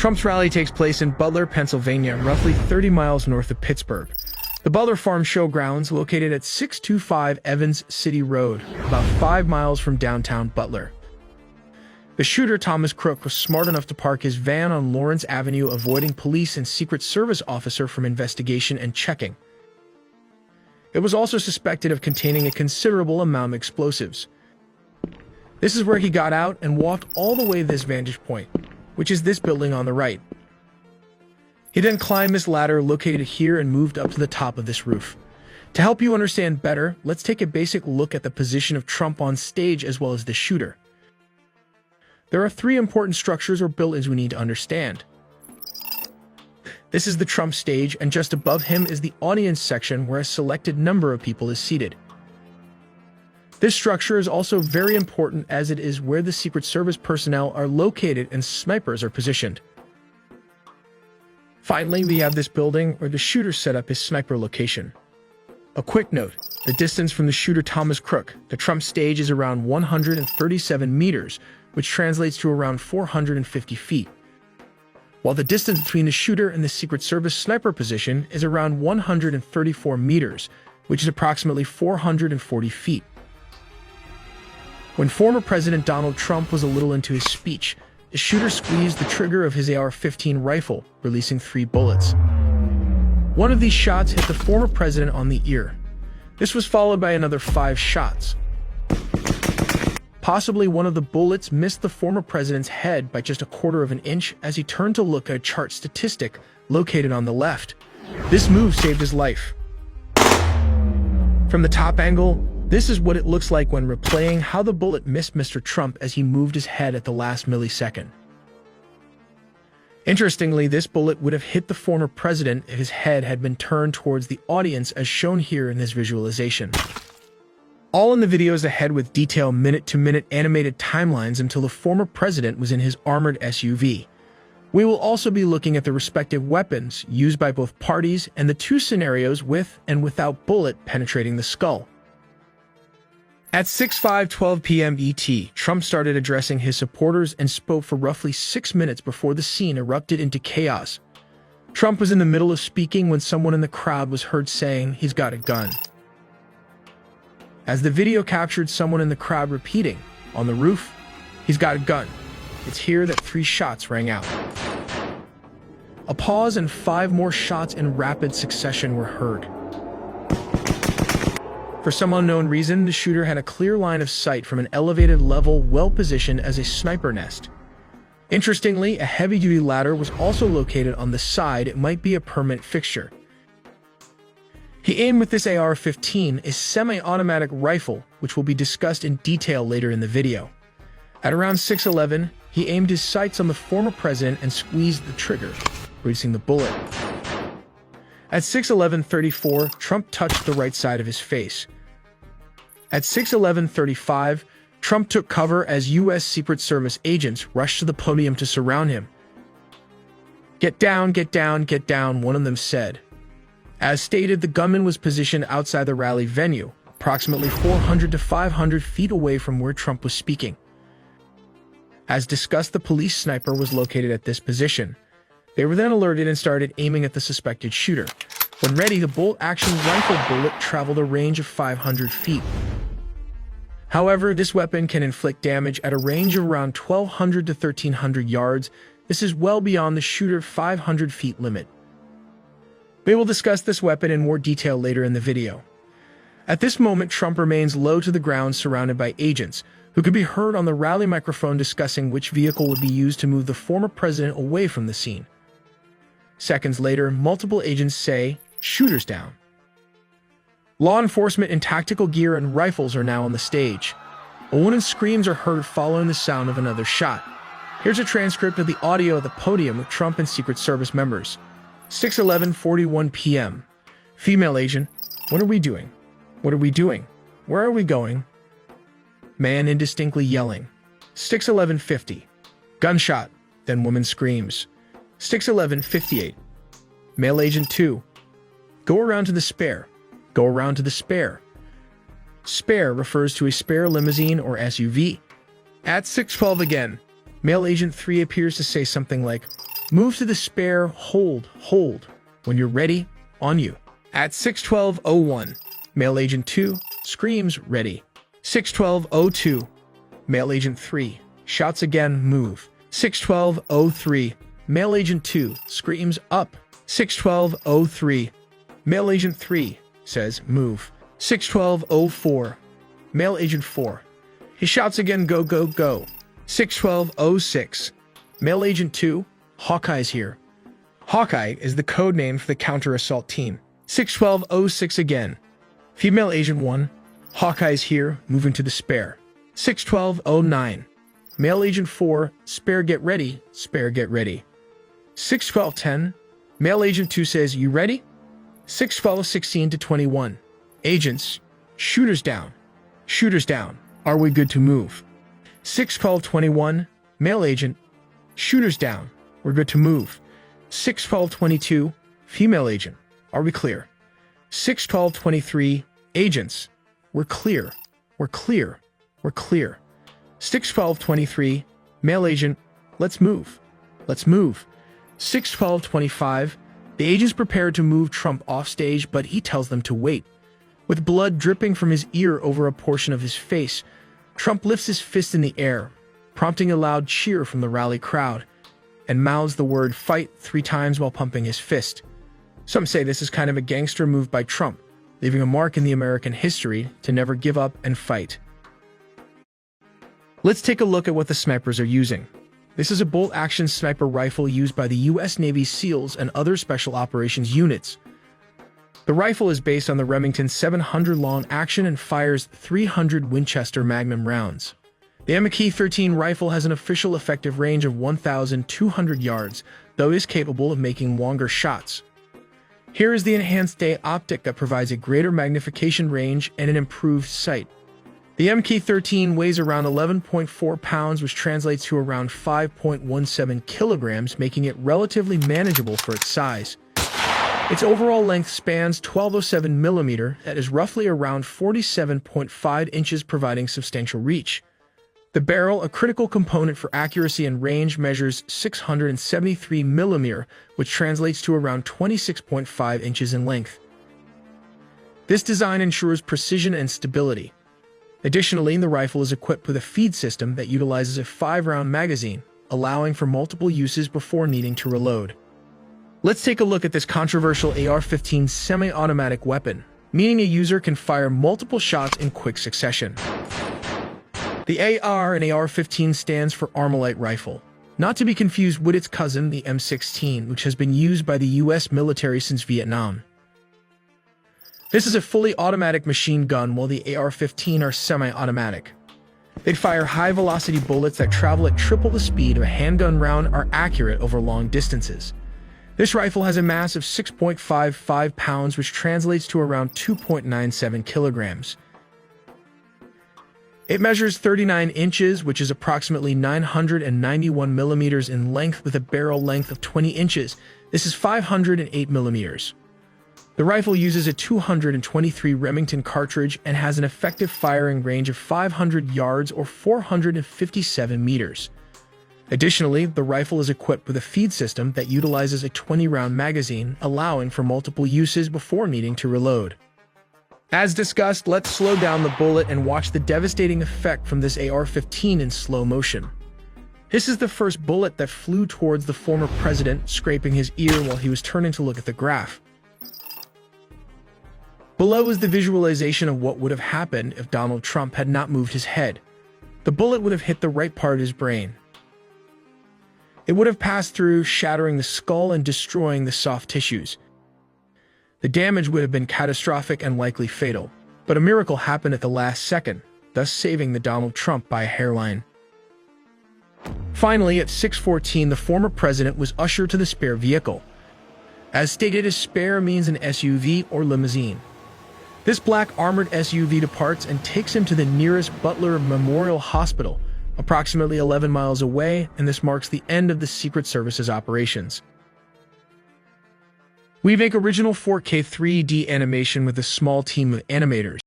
Trump's rally takes place in Butler, Pennsylvania, roughly 30 miles north of Pittsburgh. The Butler Farm Showgrounds, located at 625 Evans City Road, about 5 miles from downtown Butler. The shooter, Thomas Crook, was smart enough to park his van on Lawrence Avenue, avoiding police and Secret Service officer from investigation and checking. It was also suspected of containing a considerable amount of explosives. This is where he got out and walked all the way to this vantage point, which is this building on the right. He then climbed this ladder located here and moved up to the top of this roof. To help you understand better, let's take a basic look at the position of Trump on stage as well as the shooter. There are 3 important structures or buildings we need to understand. This is the Trump stage, and just above him is the audience section where a selected number of people is seated. This structure is also very important as it is where the Secret Service personnel are located and snipers are positioned. Finally, we have this building where the shooter set up his sniper location. A quick note, the distance from the shooter Thomas Crook to Trump stage is around 137 meters, which translates to around 450 feet. While the distance between the shooter and the Secret Service sniper position is around 134 meters, which is approximately 440 feet. When former President Donald Trump was a little into his speech, the shooter squeezed the trigger of his AR-15 rifle, releasing 3 bullets. One of these shots hit the former president on the ear. This was followed by another 5 shots. Possibly one of the bullets missed the former president's head by just a quarter of an inch as he turned to look at a chart statistic located on the left. This move saved his life. From the top angle, this is what it looks like when replaying how the bullet missed Mr. Trump as he moved his head at the last millisecond. Interestingly, this bullet would have hit the former president if his head had been turned towards the audience as shown here in this visualization. All in the videos ahead with detailed minute-to-minute animated timelines until the former president was in his armored SUV. We will also be looking at the respective weapons used by both parties and the 2 scenarios with and without bullet penetrating the skull. At 6:12 p.m. ET, Trump started addressing his supporters and spoke for roughly 6 minutes before the scene erupted into chaos. Trump was in the middle of speaking when someone in the crowd was heard saying, "He's got a gun." As the video captured someone in the crowd repeating, "On the roof, he's got a gun." It's here that 3 shots rang out. A pause and 5 more shots in rapid succession were heard. For some unknown reason, the shooter had a clear line of sight from an elevated level well-positioned as a sniper nest. Interestingly, a heavy-duty ladder was also located on the side. It might be a permanent fixture. He aimed with this AR-15, a semi-automatic rifle, which will be discussed in detail later in the video. At around 6:11, he aimed his sights on the former president and squeezed the trigger, releasing the bullet. At 6:11:34, Trump touched the right side of his face. At 6:11:35, Trump took cover as U.S. Secret Service agents rushed to the podium to surround him. "Get down, get down, get down," one of them said. As stated, the gunman was positioned outside the rally venue, approximately 400 to 500 feet away from where Trump was speaking. As discussed, the police sniper was located at this position. They were then alerted and started aiming at the suspected shooter. When ready, the bolt-action rifle bullet traveled a range of 500 feet. However, this weapon can inflict damage at a range of around 1,200 to 1,300 yards. This is well beyond the shooter's 500 feet limit. We will discuss this weapon in more detail later in the video. At this moment, Trump remains low to the ground surrounded by agents, who could be heard on the rally microphone discussing which vehicle would be used to move the former president away from the scene. Seconds later, multiple agents say, "Shooters down." Law enforcement in tactical gear and rifles are now on the stage. A woman's screams are heard following the sound of another shot. Here's a transcript of the audio at the podium with Trump and Secret Service members. 6:11:41 p.m. Female agent, "What are we doing? What are we doing? Where are we going?" Man indistinctly yelling. 6:11:50. Gunshot, then woman screams. 6:11:58. Male agent 2. "Go around to the spare. Go around to the spare." Spare refers to a spare limousine or SUV. At 6:12 again, male agent 3 appears to say something like, Move to the spare, hold. When you're ready, on you. At 6:12:01, Male Agent 2 screams, ready. 6:12:02, Male Agent 3 shouts again, move. 6:12:03, Male Agent 2 screams, up. 6:12:03, Male Agent 3 says, move. 6:12:04, Male Agent 4. He shouts again, go. 6:12:06, Male Agent 2, Hawkeye's here. Hawkeye is the code name for the counter-assault team. 6:12:06 again. Female Agent 1, Hawkeye's here, moving to the spare. 6:12:09, Male Agent 4, spare get ready. 6:12:10, Male Agent 2 says, you ready? 6:12:16 to 21, agents, shooters down. Are we good to move? 6:12:21, Male Agent, shooters down. We're good to move. 6:12:22, Female Agent, are we clear? 6:12:23, agents, we're clear. 6:12:23, Male Agent, let's move. 6:12:25, the agents prepare to move Trump off stage, but he tells them to wait. With blood dripping from his ear over a portion of his face, Trump lifts his fist in the air, prompting a loud cheer from the rally crowd, and mouths the word fight 3 times while pumping his fist. Some say this is kind of a gangster move by Trump, leaving a mark in the American history to never give up and fight. Let's take a look at what the snipers are using. This is a bolt-action sniper rifle used by the U.S. Navy SEALs and other special operations units. The rifle is based on the Remington 700 long action and fires 300 Winchester Magnum rounds. The MK-13 rifle has an official effective range of 1,200 yards, though it is capable of making longer shots. Here is the enhanced day optic that provides a greater magnification range and an improved sight. The MK-13 weighs around 11.4 pounds, which translates to around 5.17 kilograms, making it relatively manageable for its size. Its overall length spans 1207 millimeter, that is roughly around 47.5 inches, providing substantial reach. The barrel, a critical component for accuracy and range, measures 673 millimeter, which translates to around 26.5 inches in length. This design ensures precision and stability. Additionally, the rifle is equipped with a feed system that utilizes a 5-round magazine, allowing for multiple uses before needing to reload. Let's take a look at this controversial AR-15 semi-automatic weapon, meaning a user can fire multiple shots in quick succession. The AR in AR-15 stands for Armalite rifle, not to be confused with its cousin, the M16, which has been used by the U.S. military since Vietnam. This is a fully automatic machine gun, while the AR-15 are semi-automatic. They fire high-velocity bullets that travel at triple the speed of a handgun round, are accurate over long distances. This rifle has a mass of 6.55 pounds, which translates to around 2.97 kilograms. It measures 39 inches, which is approximately 991 millimeters in length, with a barrel length of 20 inches. This is 508 millimeters. The rifle uses a 223 Remington cartridge and has an effective firing range of 500 yards or 457 meters. Additionally, the rifle is equipped with a feed system that utilizes a 20-round magazine, allowing for multiple uses before needing to reload. As discussed, let's slow down the bullet and watch the devastating effect from this AR-15 in slow motion. This is the first bullet that flew towards the former president, scraping his ear while he was turning to look at the graph. Below is the visualization of what would have happened if Donald Trump had not moved his head. The bullet would have hit the right part of his brain. It would have passed through, shattering the skull and destroying the soft tissues. The damage would have been catastrophic and likely fatal, but a miracle happened at the last second, thus saving the Donald Trump by a hairline. Finally, at 6:14, the former president was ushered to the spare vehicle. As stated, a spare means an SUV or limousine. This black armored SUV departs and takes him to the nearest Butler Memorial Hospital, approximately 11 miles away, and this marks the end of the Secret Service's operations. We make original 4K 3D animation with a small team of animators.